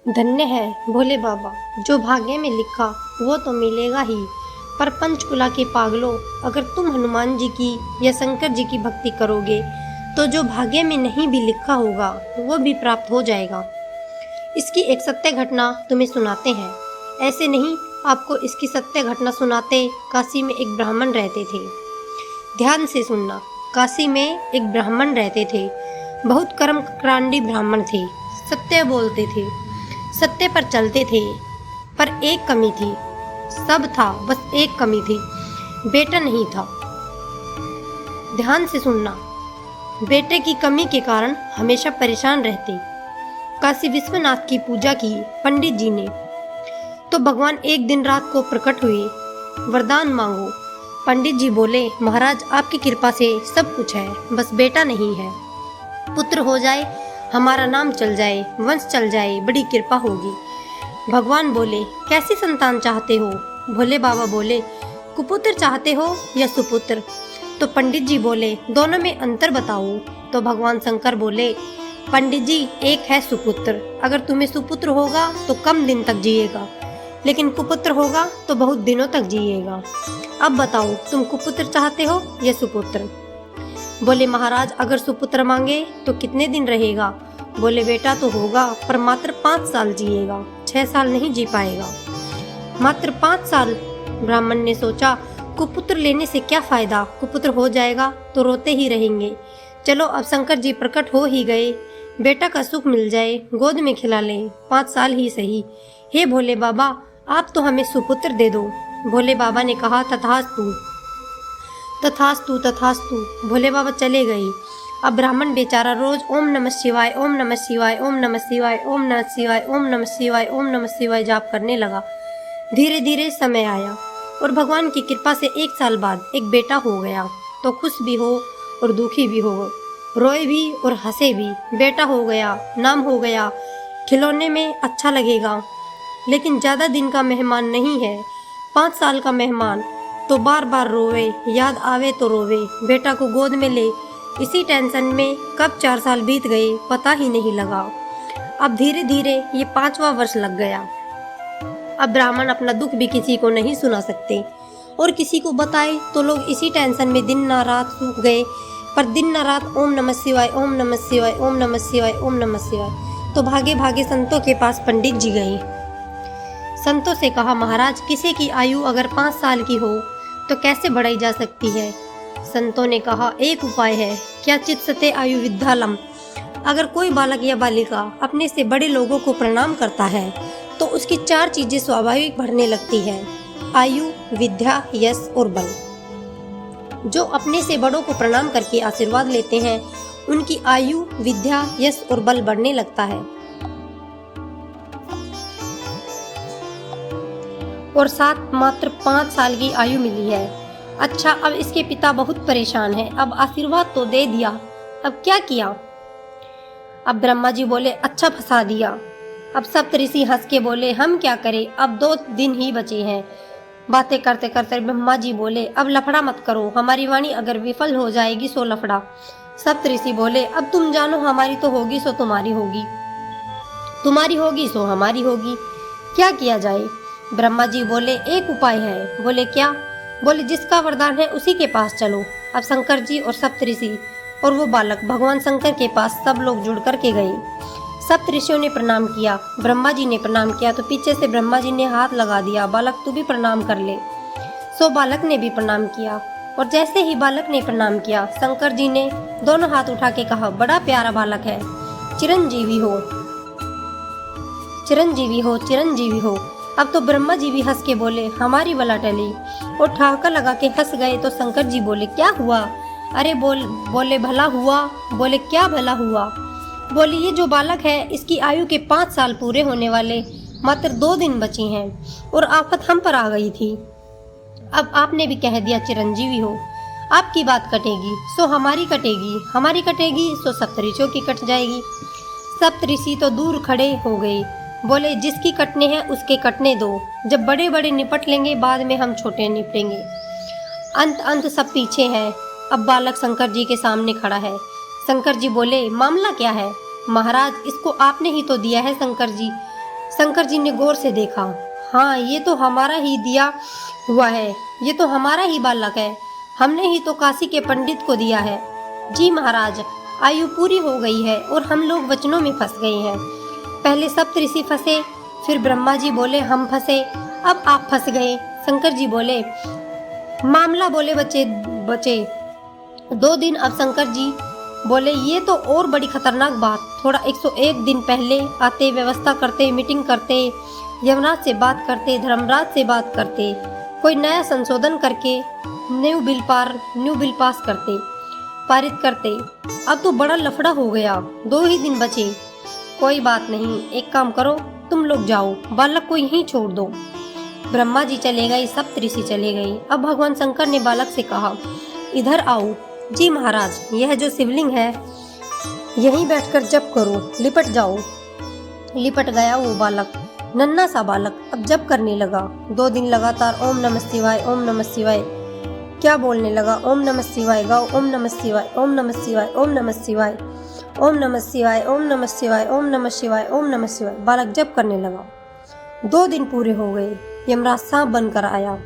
धन्य है भोले बाबा, जो भाग्य में लिखा वो तो मिलेगा ही। पर पंचकुला के पागलों, अगर तुम हनुमान जी की या शंकर जी की भक्ति करोगे तो जो भाग्य में नहीं भी लिखा होगा वो भी प्राप्त हो जाएगा। इसकी एक सत्य घटना तुम्हें सुनाते हैं। ऐसे नहीं, आपको इसकी सत्य घटना सुनाते। काशी में एक ब्राह्मण रहते थे। ध्यान से सुनना। काशी में एक ब्राह्मण रहते थे। बहुत कर्मकांडी ब्राह्मण थे। सत्य बोलते थे, सत्य पर चलते थे। पर एक कमी थी। सब था, बस एक कमी थी, बेटा नहीं था। ध्यान से सुनना। बेटे की कमी के कारण हमेशा परेशान रहते। काशी विश्वनाथ की पूजा की पंडित जी ने, तो भगवान एक दिन रात को प्रकट हुए। वरदान मांगो। पंडित जी बोले, महाराज आपकी कृपा से सब कुछ है, बस बेटा नहीं है। पुत्र हो जाए, हमारा नाम चल जाए, वंश चल जाए, बड़ी कृपा होगी। भगवान बोले, कैसी संतान चाहते हो? भोले बाबा बोले, कुपुत्र चाहते हो या सुपुत्र? तो पंडित जी बोले, दोनों में अंतर बताओ। तो भगवान शंकर बोले, पंडित जी एक है सुपुत्र। अगर तुम्हें सुपुत्र होगा तो कम दिन तक जिएगा, लेकिन कुपुत्र होगा तो बहुत दिनों तक जिएगा। अब बताओ, तुम कुपुत्र चाहते हो या सुपुत्र? बोले, महाराज अगर सुपुत्र मांगे तो कितने दिन रहेगा? बोले, बेटा तो होगा, पर मात्र 5 साल जिएगा, 6 साल नहीं जी पाएगा। मात्र 5 साल। ब्राह्मण ने सोचा, कुपुत्र लेने से क्या फायदा, कुपुत्र हो जाएगा तो रोते ही रहेंगे। चलो अब शंकर जी प्रकट हो ही गए, बेटा का सुख मिल जाए, गोद में खिला लें, 5 साल ही सही। हे भोले बाबा, आप तो हमें सुपुत्र दे दो। भोले बाबा ने कहा, तथास्तु तथास्तु तथास्तु। भोले बाबा चले गए। अब ब्राह्मण बेचारा रोज ओम नमः शिवाय, ओम नमः शिवाय, ओम नमः शिवाय, ओम नमः शिवाय, ओम नमः शिवाय, ओम नमः शिवाय जाप करने लगा। धीरे धीरे समय आया और भगवान की कृपा से 1 साल बाद एक बेटा हो गया। तो खुश भी हो और दुखी भी हो, रोए भी और हंसे भी। बेटा हो गया, नाम हो गया, खिलौने में अच्छा लगेगा, लेकिन ज़्यादा दिन का मेहमान नहीं है। 5 साल का मेहमान तो बार बार रोवे, याद आवे तो रोवे। बेटा को गोद में ले, इसी टेंशन में कब 4 साल बीत गए पता ही नहीं लगा। अब धीरे धीरे ये 5वां वर्ष लग गया। अब ब्राह्मण अपना दुख भी किसी को नहीं सुना सकते, और किसी को बताए तो लोग इसी टेंशन में दिन ना रात सूख गए। पर दिन ना रात ओम नमः शिवाय, ओम नमः शिवाय, ओम नमः शिवाय, ओम नमः शिवाय। तो भागे भागे संतों के पास पंडित जी गए। संतों से कहा, महाराज किसी की आयु अगर 5 साल की हो तो कैसे बढ़ाई जा सकती है? संतों ने कहा, एक उपाय है। क्या चित्सते आयु विद्यालम। अगर कोई बालक या बालिका अपने से बड़े लोगों को प्रणाम करता है तो उसकी 4 चीजें स्वाभाविक बढ़ने लगती है, आयु, विद्या, यश और बल। जो अपने से बड़ों को प्रणाम करके आशीर्वाद लेते हैं उनकी आयु, विद्या, यश और बल बढ़ने लगता है। और साथ मात्र 5 साल की आयु मिली है। अच्छा, अब इसके पिता बहुत परेशान हैं। अब आशीर्वाद तो दे दिया, अब क्या किया? अब ब्रह्मा जी बोले, अच्छा फंसा दिया। अब सप्तऋषि हंस के बोले, हम क्या करें, अब 2 दिन ही बचे हैं। बातें करते करते ब्रह्मा जी बोले, अब लफड़ा मत करो, हमारी वाणी अगर विफल हो जाएगी सो लफड़ा। सप्तऋषि बोले, अब तुम जानो, हमारी तो होगी सो तुम्हारी होगी, तुम्हारी होगी सो हमारी होगी, क्या किया जाए? ब्रह्मा जी बोले, एक उपाय है। बोले, क्या? बोले, जिसका वरदान है उसी के पास चलो। अब शंकर जी और सप्तऋषि और वो बालक भगवान शंकर के पास सब लोग जुड़ कर के गए। सप्तऋषियों ने प्रणाम किया, ब्रह्मा जी ने प्रणाम किया, तो पीछे से ब्रह्मा जी ने हाथ लगा दिया, बालक तू भी प्रणाम कर ले। सो बालक ने भी प्रणाम किया, और जैसे ही बालक ने प्रणाम किया, शंकर जी ने दोनों हाथ उठा के कहा, बड़ा प्यारा बालक है, चिरंजीवी हो, चिरंजीवी हो, चिरंजीवी हो। अब तो ब्रह्मा जी भी हंस के बोले, हमारी बला टली, और ठहाका लगा के हंस गए। तो शंकर जी बोले, क्या हुआ? अरे बोले भला हुआ। बोले, क्या भला हुआ? बोले, ये जो बालक है इसकी आयु के 5 साल पूरे होने वाले, मात्र 2 दिन बचे हैं, और आफत हम पर आ गई थी। अब आपने भी कह दिया चिरंजीवी हो, आपकी बात कटेगी सो हमारी कटेगी, हमारी कटेगी सो सप्तऋषियों की कट जाएगी। सप्तऋषि तो दूर खड़े हो गए, बोले, जिसकी कटने हैं उसके कटने दो, जब बड़े बड़े निपट लेंगे बाद में हम छोटे निपटेंगे। अंत सब पीछे है। अब बालक शंकर जी के सामने खड़ा है। शंकर जी बोले, मामला क्या है? महाराज, इसको आपने ही तो दिया है शंकर जी, शंकर जी ने गौर से देखा। हाँ, ये तो हमारा ही दिया हुआ है, ये तो हमारा ही बालक है, हमने ही तो काशी के पंडित को दिया है। जी महाराज, आयु पूरी हो गई है और हम लोग वचनों में फंस गए हैं। पहले सप्तऋषि फंसे, फिर ब्रह्मा जी बोले हम फंसे, अब आप फंस गए। शंकर जी बोले मामला बोले बचे 2 दिन। अब शंकर जी बोले ये तो और बड़ी खतरनाक बात, थोड़ा 101 दिन पहले आते, व्यवस्था करते, मीटिंग करते, यमराज से बात करते, धर्मराज से बात करते, कोई नया संशोधन करके न्यू बिल पास करते, पारित करते। अब तो बड़ा लफड़ा हो गया, 2 ही दिन बचे। कोई बात नहीं, एक काम करो, तुम लोग जाओ, बालक को यहीं छोड़ दो। ब्रह्मा जी चले गए, सप्तऋषि चले गए। अब भगवान शंकर ने बालक से कहा इधर आओ। जी महाराज, यह जो शिवलिंग है यहीं बैठकर जप करो, लिपट जाओ। लिपट गया वो बालक, नन्हा सा बालक। अब जप करने लगा। 2 दिन लगातार ओम नमः शिवाय, ओम नमः शिवाय क्या बोलने लगा, ओम नमः शिवाय गाओ, ओम नमः शिवाय, ओम नमः शिवाय, ओम नमः शिवाय, ओम नमः शिवाय, ओम नमः शिवाय, ओम नमः शिवाय, ओम नमः शिवाय। बालक जप करने लगा। 2 दिन पूरे हो गए। यमराज सांप बनकर आया,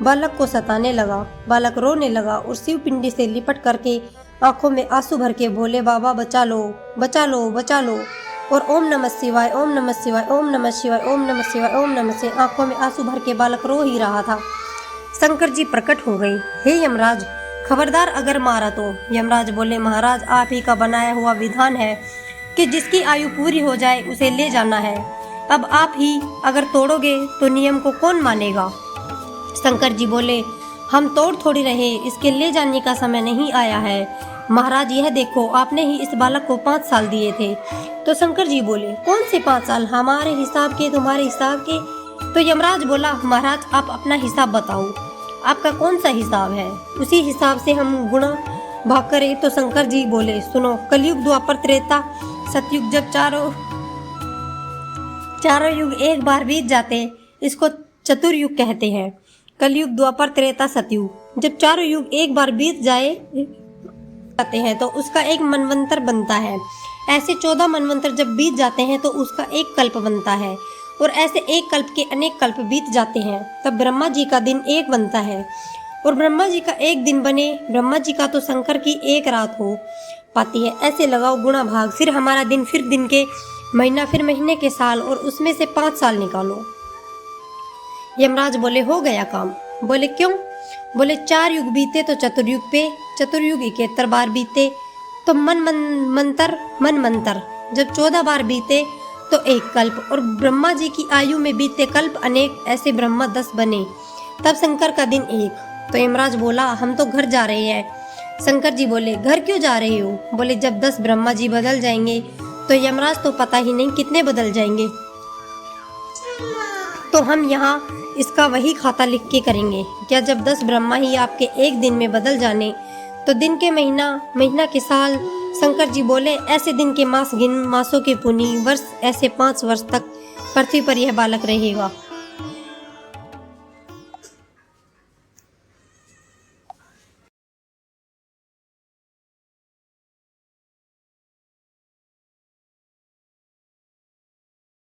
बालक को सताने लगा। बालक रोने लगा और शिव पिंडी से लिपट करके आंखों में आंसू भर के बोले बाबा बचा लो, बचा लो, बचा लो। और ओम नमः शिवाय, ओम नमः शिवाय, ओम नमः शिवाय, ओम नमः शिवाय, ओम नमः शिवाय, आंखों में आंसू भर के बालक रो ही रहा था। शंकर जी प्रकट हो गए। हे यमराज, खबरदार अगर मारा तो। यमराज बोले महाराज, आप ही का बनाया हुआ विधान है कि जिसकी आयु पूरी हो जाए उसे ले जाना है। अब आप ही अगर तोड़ोगे तो नियम को कौन मानेगा। शंकर जी बोले हम तोड़ थोड़ी रहे, इसके ले जाने का समय नहीं आया है। महाराज यह देखो, आपने ही इस बालक को 5 साल दिए थे। तो शंकर जी बोले कौन से 5 साल, हमारे हिसाब के, तुम्हारे हिसाब के। तो यमराज बोला महाराज आप अपना हिसाब बताओ, आपका कौन सा हिसाब है, उसी हिसाब से हम गुणा भाग करें। तो शंकर जी बोले सुनो, कलयुग, द्वापर, त्रेता, सतयुग, जब चारों युग एक बार बीत जाते इसको चतुर्युग कहते हैं। कलयुग, द्वापर, त्रेता, सतयुग, जब चारों युग एक बार बीत जाते हैं तो उसका एक मनवंतर बनता है। ऐसे 14 मनवंतर जब बीत जाते हैं तो उसका एक कल्प बनता है, और ऐसे एक कल्प के अनेक कल्प बीत जाते हैं, तब ब्रह्मा जी का दिन एक बनता है। और ब्रह्मा जी का एक दिन बने, ब्रह्मा जी का तो शंकर की एक रात हो पाती है। ऐसे लगाओ गुणा भाग, फिर हमारा दिन, फिर दिन के महीना, फिर महीने के साल, और उसमें से 5 साल निकालो। यमराज बोले हो गया काम। बोले क्यों। बोले 4 युग बीते तो चतुर्युग पे, चतुर्युग 71 बार बीते तो मन मंतर, जब 14 बार बीते तो एक कल्प, और ब्रह्मा जी की आयु में बीते कल्प अनेक, ऐसे ब्रह्मा 10 बने, तब शंकर का दिन 1। तो यमराज बोला हम तो घर जा रहे हैं। शंकर जी बोले घर क्यों जा रहे हो। बोले जब 10 ब्रह्मा जी बदल जाएंगे तो यमराज तो पता ही नहीं कितने बदल जाएंगे, तो हम यहाँ इसका वही खाता लिख के करेंगे। क्या जब 10 ब्रह्मा ही आपके एक दिन में बदल जाने तो दिन के महीना, महीना के साल। शंकर जी बोले ऐसे दिन के मास गिन, मासों के पुनी, वर्ष ऐसे 5 वर्ष तक पृथ्वी पर यह बालक रहेगा।